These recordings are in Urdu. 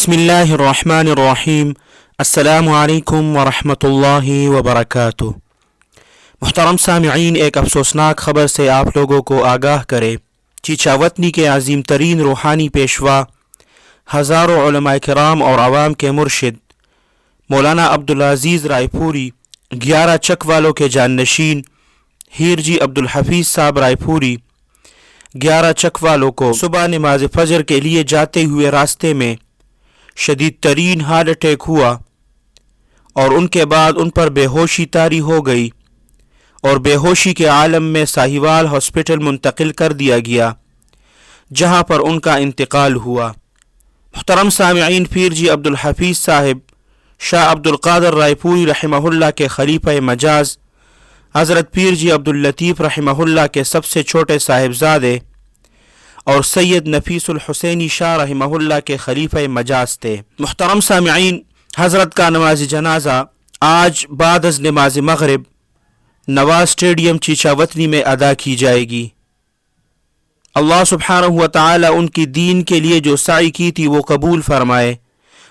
بسم اللہ الرحمن الرحیم۔ السلام علیکم ورحمۃ اللہ وبرکاتہ۔ محترم سامعین، ایک افسوسناک خبر سے آپ لوگوں کو آگاہ کرے، چیچاوتنی کے عظیم ترین روحانی پیشوا، ہزاروں علماء کرام اور عوام کے مرشد مولانا عبدالعزیز رائے پوری 11 چک والوں کے جانشین ہیر جی عبدالحفیظ صاحب رائے پوری 11 چک والوں کو صبح نماز فجر کے لیے جاتے ہوئے راستے میں شدید ترین ہارٹ اٹیک ہوا اور ان کے بعد ان پر بے ہوشی طاری ہو گئی اور بے ہوشی کے عالم میں ساہیوال ہاسپٹل منتقل کر دیا گیا، جہاں پر ان کا انتقال ہوا۔ محترم سامعین، پیر جی عبدالحفیظ صاحب شاہ عبدالقادر رائے پوری رحمہ اللہ کے خلیفہ مجاز حضرت پیر جی عبداللطیف رحمہ اللہ کے سب سے چھوٹے صاحبزادے اور سید نفیس الحسینی شاہ رحمہ اللہ کے خلیفہ مجاز تھے۔ محترم سامعین، حضرت کا نماز جنازہ آج بعد از نماز مغرب نواز اسٹیڈیم چیچاوتنی میں ادا کی جائے گی۔ اللہ سبحانہ و تعالی ان کی دین کے لیے جو سعی کی تھی وہ قبول فرمائے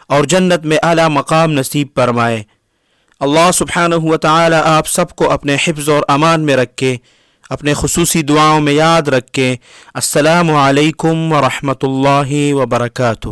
اور جنت میں اعلیٰ مقام نصیب فرمائے۔ اللہ سبحانہ و تعالی آپ سب کو اپنے حفظ اور امان میں رکھے، اپنے خصوصی دعاؤں میں یاد رکھیں۔ السلام علیکم ورحمۃ اللہ وبرکاتہ۔